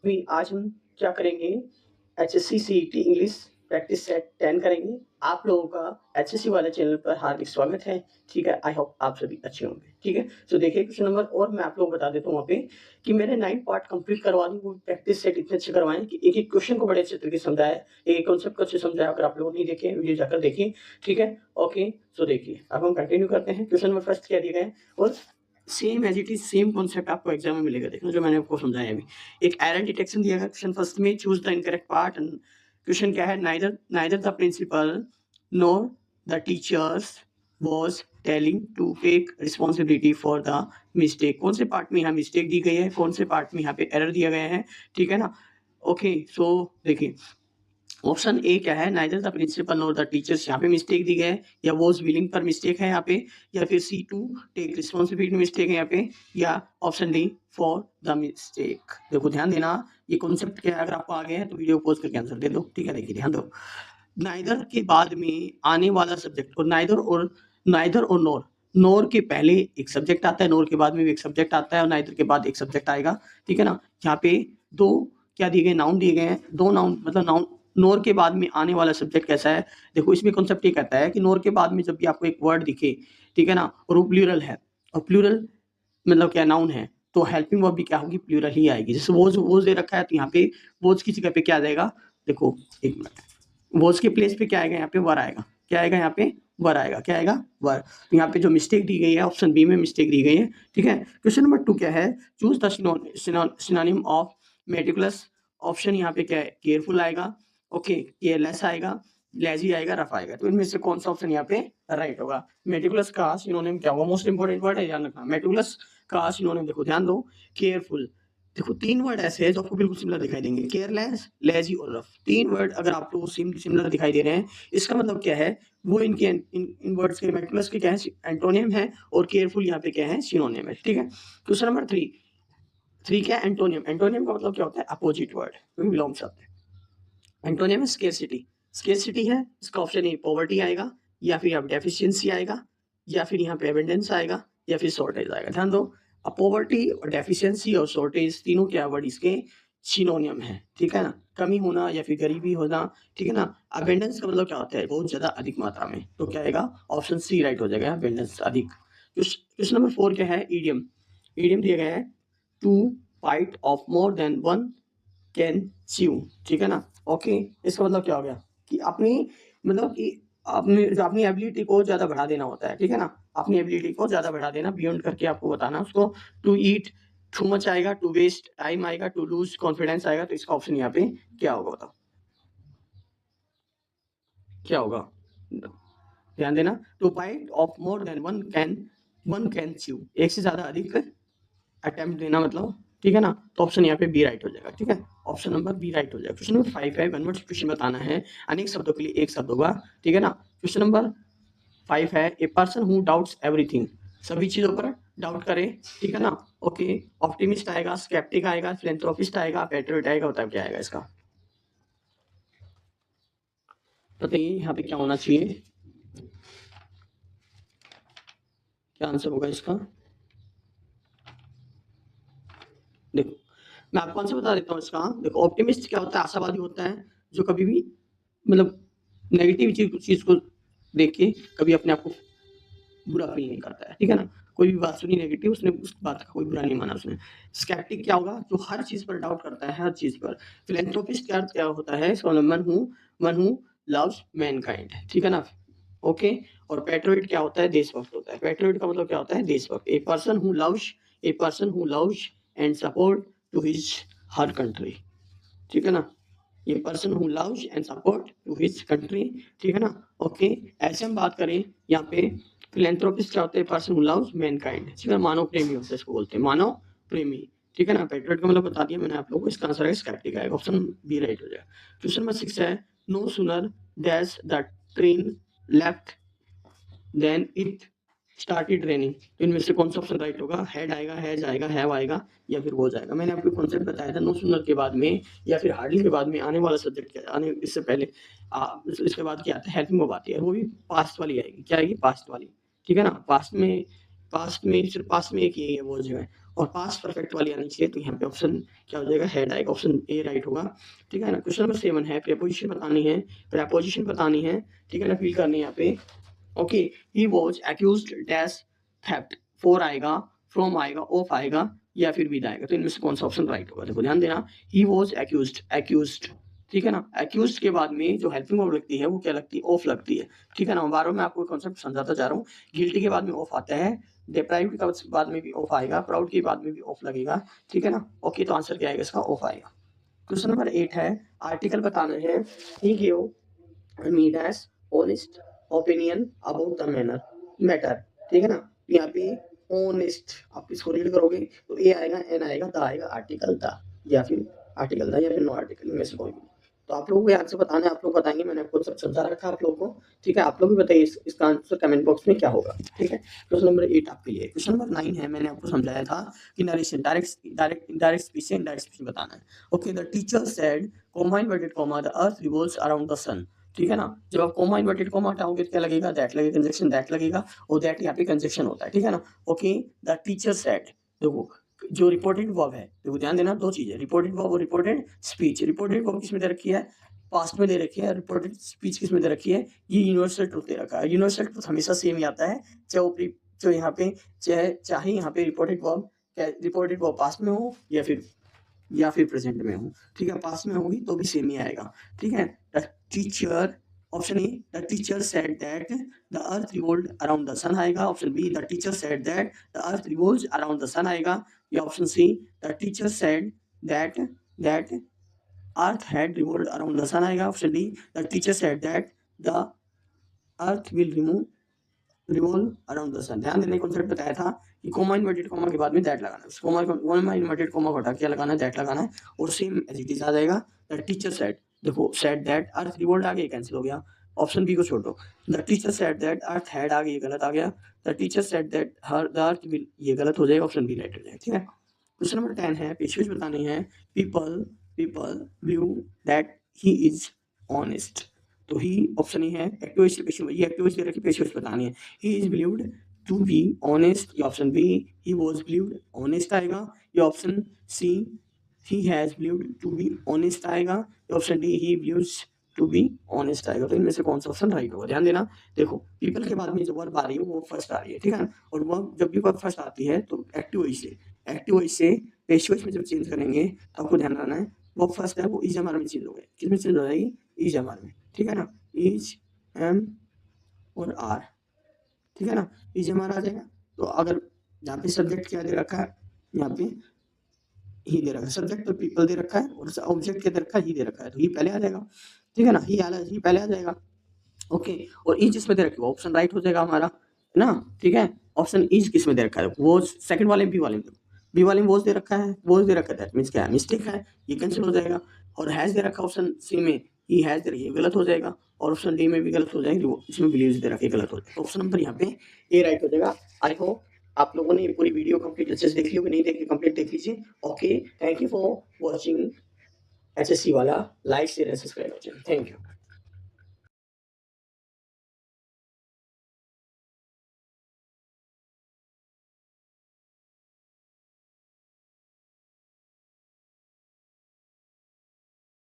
भी आज हम क्या करेंगे, HSC CET English practice set 10 करेंगे। आप लोगों का एचएससी वाले चैनल पर हार्दिक स्वागत है। ठीक है, आई होप आप सभी अच्छे होंगे। ठीक है, तो देखिए क्वेश्चन नंबर और मैं आप लोगों को बता देता हूँ वहाँ पे कि मैंने 9 पार्ट कंप्लीट करवा दी, वो प्रैक्टिस सेट इतने अच्छे करवाए कि एक-एक क्वेश्चन को बड़े अच्छे तरीके से समझाया है, एक-एक कॉन्सेप्ट को अच्छे से समझाया। अगर आप लोग नहीं देखे वीडियो जाकर देखिए। ठीक है, ओके। सो देखिए अब हम कंटिन्यू करते हैं। क्वेश्चन नंबर फर्स्ट क्या दिया गया है और same as it is same concept आपको एग्ज़ाम में मिलेगा। देखना जो मैंने आपको समझाया अभी। एक एरर डिटेक्शन दिया गया क्वेश्चन फर्स्ट में, choose the incorrect part and question क्या है, neither neither the principal nor the teachers was telling to take responsibility for the mistake. कौन से पार्ट में यहाँ मिस्टेक दी गई है, कौन से पार्ट में यहाँ पे एरर दिया गया है, ठीक है ना? ओके, सो देखिए ऑप्शन ए क्या है, neither the principal nor the teachers, यहाँ पे मिस्टेक दी गई है, या वाज विलिंग पर मिस्टेक है यहाँ पे, या फिर सी टू टेक रिस्पॉन्सिबिलिटी मिस्टेक है यहाँ पे, या option D for the mistake. देखो ध्यान देना, ये कॉन्सेप्ट क्या है, अगर आपको आ गया है तो वीडियो पॉज करके आंसर दे दो। ठीक है, देखिए ध्यान दो। नाइदर के बाद में आने वाला सब्जेक्ट, और नाइदर और नोर के पहले एक सब्जेक्ट आता है, नोर के बाद में भी एक सब्जेक्ट आता है, और नाइदर के बाद एक सब्जेक्ट आएगा। ठीक है ना? यहाँ पे दो क्या दिए गए, नाउन दिए गए हैं, दो नाउन, मतलब नाउन नोर के बाद में आने वाला सब्जेक्ट कैसा है। देखो इसमें कॉन्सेप्ट ये कहता है कि नोर के बाद में जब भी आपको एक वर्ड दिखे, ठीक है ना, और वो प्लूरल है, और प्लूरल मतलब क्या नाउन है, तो हेल्पिंग वर्ब भी क्या होगी, प्लूरल ही आएगी। जैसे वोज दे रखा है तो यहाँ पे वोज की जगह पे क्या आ जाएगा, देखो एक मिनट, वॉज के प्लेस पे क्या आएगा, यहाँ पे वर आएगा। क्या आएगा यहाँ पे, वर आएगा। क्या आएगा, वर। तो यहाँ पे जो मिस्टेक दी गई है ऑप्शन बी में मिस्टेक दी गई है। ठीक है, क्वेश्चन नंबर 2 क्या है, choose the synonym of meticulous. Option यहाँ पे क्या है, केयरफुल आएगा, ओके, केयरलेस आएगा, लेजी आएगा, रफ आएगा। तो इनमें से कौन सा ऑप्शन यहाँ पे राइट होगा। मेटिकुलस का सिनोनिम क्या होगा, मोस्ट इंपोर्टेंट वर्ड है, ध्यान रखना। मेटिकुलस का सिनोनिम देखो ध्यान दो, केयरफुल। देखो 3 वर्ड ऐसे हैं जो आपको बिल्कुल सिमिलर दिखाई देंगे, केयरलेस, लेजी और रफ। 3 वर्ड अगर आपको सिमिलर दिखाई दे रहे हैं, इसका मतलब क्या है, वो इनके इन वर्ड्स के मेटिकुलस के क्या है, एंटोनिम है, और केयरफुल यहाँ पे क्या है, सिनोनिम है। ठीक है, क्वेश्चन नंबर 3 क्या है, एंटोनिम। एंटोनिम का मतलब क्या होता है, अपोजिट वर्ड, क्योंकि बिलोंग शब्द है। एंटोनिम है स्केर्सिटी। स्केर्सिटी है, इसका ऑप्शन ए पॉवर्टी आएगा, या फिर यहाँ पे डेफिशिएंसी आएगा, या फिर यहाँ पे एबंडेंस आएगा, या फिर शॉर्टेज आएगा। ध्यान दो, पॉवर्टी और डेफिशिएंसी और शॉर्टेज तीनों क्या वर्ड इसके सिनोनियम है। ठीक है ना, कमी होना या फिर गरीबी होना। ठीक है ना, अबेंडेंस का मतलब क्या होता है, बहुत ज्यादा अधिक मात्रा में। तो क्या आएगा, ऑप्शन सी राइट हो जाएगा, अबेंडेंस अधिक। क्वेश्चन नंबर 4 क्या है, ईडियम। ईडियम दिया गया है, to fight off more than one can chew. ठीक है ना, ओके, इसका मतलब क्या हो गया कि अपनी मतलब कि अपनी एबिलिटी को ज्यादा बढ़ा देना होता है। ठीक है ना, अपनी एबिलिटी को ज्यादा बढ़ा देना, बियॉन्ड करके आपको बताना उसको। टू ईट टू मच आएगा, टू वेस्ट टाइम आएगा, टू लूज कॉन्फिडेंस आएगा। तो इसका ऑप्शन यहाँ पे क्या होगा, बताओ क्या होगा, ध्यान देना। To bite off more than one can chew, एक से ज्यादा अधिक अटेम्प्ट देना मतलब। ठीक है ना, तो ऑप्शन यहाँ पे बी राइट हो जाएगा। ठीक है, ऑप्शन नंबर बी राइट हो जाएगा। क्वेश्चन नंबर 5 है, वन वर्ड क्वेश्चन बताना है, अनेक शब्दों के लिए एक शब्द होगा। ठीक है ना, क्वेश्चन नंबर 5 है, ए पर्सन हु डाउट्स एवरीथिंग, सभी चीजों पर डाउट करे। ठीक है ना, ओके, ऑप्टिमिस्ट आएगा, स्केप्टिक आएगा, फिलैंथ्रोपिस्ट आएगा, पैट्रियट आएगा, बताओ क्या आएगा इसका, बताइए यहाँ पे क्या होना चाहिए, क्या आंसर होगा इसका। देखो मैं आपको आंसर बता देता हूँ इसका। देखो ऑप्टिमिस्ट क्या होता है, आशावादी होता है, जो कभी भी मतलब नेगेटिव चीज को देख के कभी अपने आप को बुरा फील नहीं करता है। ठीक है ना, कोई भी बात सुनी नेगेटिव, उसने उस बात का कोई बुरा नहीं माना उसने। स्केप्टिक क्या होगा, जो हर चीज पर डाउट करता है, हर चीज पर। फिलैंथ्रोपिस्ट क्या क्या होता है, वन हु लव्स मैनकाइंड। ठीक है ना, ओके। और पैट्रियट क्या होता है, देशभक्त होता है। पैट्रियट का मतलब क्या होता है, देशभक्त। A person who loves and support to his her country. ठीक है ना, ये person who loves and support to his country. ठीक है ना, ओके। ऐसे हम बात करें यहाँ पे, फिलैंथ्रोपिस्ट क्या होते हैं, पर्सन हु लव्स मैनकाइंड। ठीक है, मानव प्रेमी होता है, इसको बोलते हैं मानव प्रेमी। ठीक है ना, पैट्रियट का मतलब बता दिया मैंने आप लोगों को, इसका आंसर है स्केप्टिक आएगा, ऑप्शन बी राइट हो जाएगा। क्वेश्चन नंबर 6 है, no sooner dash the train left than it started raining. तो इनमें से कौन सा ऑप्शन राइट होगा, हेड आएगा, हैज आएगा, हैव आएगा, या फिर वो जाएगा। मैंने आपको कॉन्सेप्ट बताया था, नो सुनर के बाद में या फिर हार्डली के बाद में आने वाला सब्जेक्ट क्या आने, इससे पहले इसके बाद क्या आता है, हेल्पिंग वर्ब आती है, वो भी पास्ट वाली आएगी। क्या आएगी, पास्ट वाली। ठीक है ना, पास्ट में सिर्फ पास्ट में एक ही है वो जो है, और पास्ट परफेक्ट वाली आनी चाहिए, तो यहाँ पे ऑप्शन क्या हो जाएगा, हैड आएगा, ऑप्शन ए राइट होगा। ठीक है ना। क्वेश्चन नंबर 7 है, प्रीपोजिशन बतानी है, प्रीपोजिशन बतानी है, ठीक है ना, फिल करनी है यहाँ पे। Okay, he was accused dash theft, for आएगा, फ्रॉम आएगा, ऑफ आएगा या फिर विद आएगा, तो इनमें से कौन सा ऑप्शन राइट होगा। देखो ध्यान देना, ही वाज एक्यूज्ड, एक्यूज्ड, ठीक है ना, एक्यूज्ड के बाद में जो हेल्पिंग वर्ब लगती है वो क्या लगती है, ऑफ लगती है। ठीक है ना, बार-बार मैं आपको कॉन्सेप्ट समझाता जा रहा हूँ। गिल्टी के बाद में ऑफ आता है, डिप्राइव्ड के बाद में भी ऑफ आएगा, प्राउड के बाद में भी ऑफ लगेगा। ठीक है ना। ओके, तो आंसर क्या आएगा इसका, ऑफ आएगा। क्वेश्चन नंबर 8 है, आर्टिकल बताना है, he give me dash honest opinion about the matter. ठीक है ना, यहाँ पे ऑनेस्ट आप इसको रीड करोगे तो ए आएगा, एन आएगा, द आएगा, आर्टिकल द, या फिर आर्टिकल द, या फिर नो आर्टिकल, इनमें से कोई भी। तो आप लोगों को आंसर बताना है, आप लोग बताएंगे, मैंने आपको सब समझा रखा है आप लोगों को। ठीक है, आप लोग भी बताइए इसका आंसर कमेंट बॉक्स में क्या होगा। ठीक है, क्वेश्चन नंबर 8 आपके लिए। क्वेश्चन नंबर 9 है, मैंने आपको समझाया था कि नरेशन डायरेक्ट स्पीच से इनडायरेक्ट स्पीच बताना है। Okay, the teacher said comma inverted comma the earth revolves around the sun. ठीक है ना, जब आप कॉमा इनवर्टेड कॉमा हटाओगे तो क्या लगेगा, दैट लगेगा, कंजक्शन दैट लगेगा, और दैट यहाँ पे कंजक्शन होता है। ठीक है ना। ओके, द टीचर सेड, देखो जो रिपोर्टेड वर्ब है, देखो ध्यान देना, दो चीजें, रिपोर्टेड वर्ब और रिपोर्टेड स्पीच। रिपोर्टेड वर्ब किसमें दे रखी है, पास्ट में दे रखी है, रिपोर्टेड स्पीच किसमें दे रखी है, ये यूनिवर्सल ट्रूथ दे रखा है। यूनिवर्सल ट्रूथ हमेशा सेम ही आता है, जो यहाँ पे चाहे यहाँ पे रिपोर्टेड वर्ब पास्ट में हो या फिर प्रेजेंट में हो। ठीक है, पास्ट में होगी तो भी सेम ही आएगा। ठीक है, the teacher, option A, the teacher said that the earth revolved around the sun आएगा। Option B, the teacher said that the earth revolves around the sun आएगा। या option C, the teacher said that earth had revolved around the sun आएगा। Option D, the teacher said that the earth will revolve around the sun. ध्यान देने concept बताया था कि coma inverted coma के बाद में दैट लगाना है, कोमा इन्वर्टेड कोमा को हटा के क्या लगाना है, दैट लगाना है, और सेम एज इट इज आ जाएगा। द टीचर सेड, देखो सेड दैट अर्थ रिवॉल्व आ गया, कैंसिल हो गया, ऑप्शन बी को छोड़ दो। The teacher said that earth had आ गया, ये गलत आ गया। The teacher said that the earth will, ये गलत हो जाएगा, ऑप्शन बी राइट हो जाएगा। ठीक है, क्वेश्चन नंबर 10 है, पेशवेज बतानी है, people view that he is honest. तो ही ऑप्शन ही है, एक्टिव वॉइस से पेशिव, ये एक्टिव वॉइस दे रखी, पेशिव वॉइस बतानी है। He is believed to be honest, ये option B, he was believed honest आएगा। ये option C, he has believed to be honest आएगा। ये option D, he believes to be honest आएगा। तो इनमें से कौन सा ऑप्शन राइट होगा, ध्यान देना। देखो पीपल के बाद में जो वर्ब आ रही है वो फर्स्ट आ रही है। ठीक है, और वर्ब जब भी वर्ब फर्स्ट आती है तो एक्टिव वॉइस से पेशिव वॉइस में जब चेंज करेंगे तो आपको ध्यान रखना है, वर्ब फर्स्ट है वो इज एम आर में चेंज हो गया, किसमें चेंज हो जाएगी, इज एम आर में। ठीक है ना, इज एम और आर, ठीक है ना, इज एम आर आ जाएगा। तो अगर यहाँ पे सब्जेक्ट क्या दे रखा है, यहाँ पे ही दे रखा है, सब्जेक्ट तो पीपल दे रखा है, और ऑब्जेक्ट क्या दे रखा है, ही दे रखा है, तो ही पहले आ जाएगा। ठीक है ना, ही पहले आ जाएगा। ओके, और इज जिसमें दे रखी है ऑप्शन राइट हो जाएगा हमारा, है ना। ठीक है, ऑप्शन इज किसमें दे रखा है, वो सेकंड वाले बी वाले में वॉज दे रखा है, दैट मींस क्या है, मिस्टेक है, ये कैंसिल हो जाएगा। और हैज दे रखा ऑप्शन सी में, ही हैज दे रखी है, गलत हो जाएगा। और ऑप्शन डी में भी गलत हो जाएगी, इसमें बिलीव्स दे रखी है, गलत हो जाएगा। ऑप्शन नंबर यहाँ पे ए राइट हो जाएगा। आई होप आप लोगों ने ये पूरी वीडियो कंप्लीट अच्छे से देख ली होगी, नहीं देखी कंप्लीट देख लीजिए। Okay, thank you for watching HSC वाला, like share and subscribe. Thank you.